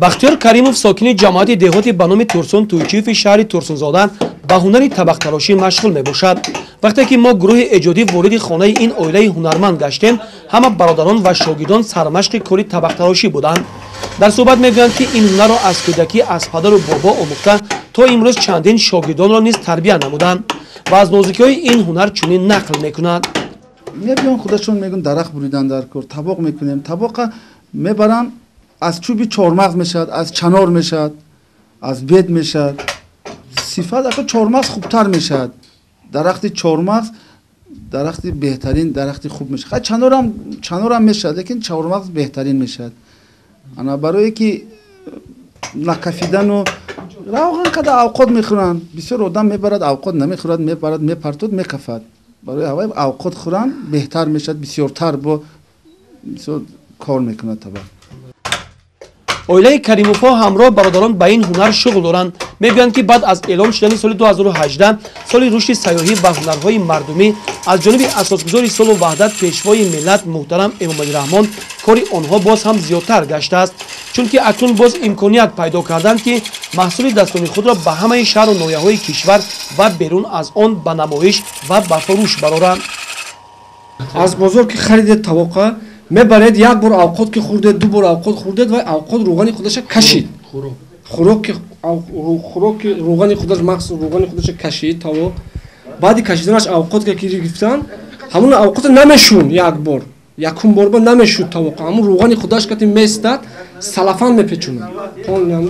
бахтиёр каримов сокини ҷамоати деҳоти ба номи турсун туйчиёви шаҳри турсунзода ба ҳунари табактарошӣ машғул мебошад. вақте ки мо гурӯҳи эҷодӣ вориди хонаи ин оилаи ҳунарманд гаштем, ҳама бародарон ва шогирдон сармашқи кори табактарошӣ буданд. дар суҳбат мегӯянд ки ин ҳунарро аз кӯдакӣ аз падару бобо омӯхта то имрӯз чандин шогирдонро низ тарбия намуданд ва аз нозукиҳои ин ҳунар чунин нақл мекунанд. мебиён худашон мегӯянд дарахт буридан дар кор, табоқ мекунем. Табоқа мебаранд, аз чӯби чормағз мешавад, аз чанор мешавад, аз бед мешавад. сифат ака чормағз хубтар мешавад. дарахти чормағз дарахти беҳтарин, дарахти хуб мешавад. ха чанорам мешавад, лекин чормағз беҳтарин мешавад. ана барое ки накафидану равған када авқот мехӯранд. бисёр одам мебарад авқот намехӯрад, мебарад мепартод мекафад. барои ҳавай авқот хӯранд беҳтар мешавад, бисёртар бо бисёр кор мекунад табақ. оилаи каримовҳо ҳамроҳ бародарон ба ин ҳунар шуғл доранд. мегӯянд ки баъд аз эълон шудани соли 2018 соли рушди сайёҳӣ ва ҳунарҳои мардумӣ аз ҷониби асосгузори солу ваҳдат пешвои миллат муҳтарам эмомалираҳмон кори онҳо боз ҳам зиёдтар гаштааст, чунки акнун боз имконият пайдо карданд ки маҳсули дастони худро ба ҳамаи шаҳру ноҳияҳои кишвар ва берун аз он ба намоиш ва ба фурӯш бароранд. аз бозор ки харидед тавоқа мебаред, як бор авқот ки хӯрдед, ду бор авқот хӯрдед ва авқот рӯғани худаша кашид. хӯрок ки рӯғани худаш махсус рӯғани худаша кашид таво. баъди кашиданаш авқот ки гирифтан, ҳамун авқот намешун як бор. якум бор ба намешуд тавоқа. ҳамун рӯғани худаш кати местад салафан мепечунад.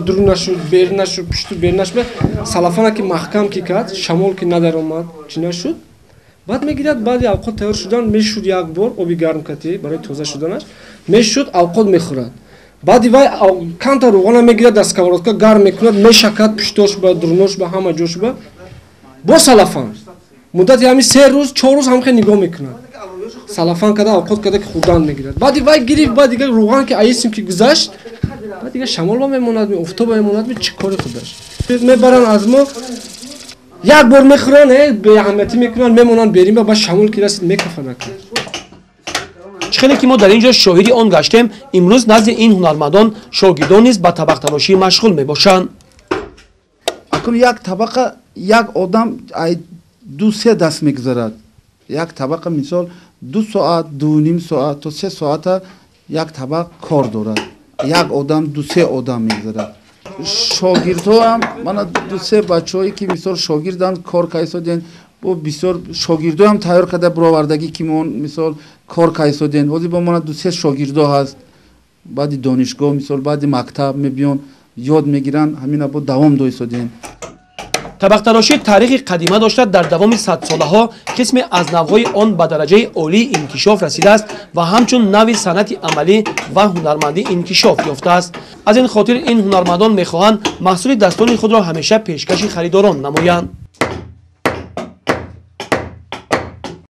дуру нашуд, бер нашуд, пушту бер нашуд. Салафана ки маҳкам ки кард, шамол ки надаромад, чӣ нашуд? баъд мегирад, баъди авқот тайёр шудан мешуд як бор оби гарм кати барои тоза шуданаш мешуд, авқот мехӯрад. баъди вай камта рӯғана мегирад, дар сковородка гарм мекунад, мешакад пуштош ба дурнош ба ҳама ҷош ба бо салафан муддати ҳами 3 рӯз 4 рӯз ҳамхе нигоҳ мекунад. салафан када авқот када ки хӯрдан мегирад. баъди вай гирифт, баъд дигар рӯған ки аисим ки гузашт, баъд дигар шамолба мемонад, офтоба мемонад, чӣ кори худаш мебаранд аз мо як бор мехӯранд, беаҳамиятӣ мекунанд, мемонанд берим ба шамол ки расид мекафанд. чӣ хеле ки мо дар ин ҷо шоҳиди он гаштем, имрӯз назди ин ҳунармандон шогирдон низ ба табақтарошӣ машғул мебошанд. акун як табақа як одам 2-3 даст мегузарад. як табақа мисол 2 соат 2.5 соат то 3 соата як табақ кор дорад. як одам 2-3 одам мегузарад. шогирдҳо ҳам мана 2-3 бачаҳое ки мисол шогирданд кор кайсоден бо бисёр шогирдҳо ҳам тайёр карда бировардагӣ ки мон мисол кор кайсоден ҳозир бо мана 2-3 шогирдҳо ҳаст. баъди донишгоҳ мисол баъди мактаб мебиён ёд мегиранд, ҳамина бо давом доисоден. табақтарошӣ таърихи қадима дошта дар давоми садсолаҳо қисме аз навъҳои он ба дараҷаи олии инкишоф расидааст ва ҳамчун навъи санъати амалӣ ва ҳунармандӣ инкишоф ёфтааст. аз ин хотир ин ҳунармандон мехоҳанд маҳсули дастони худро ҳамеша пешкаши харидорон намоянд.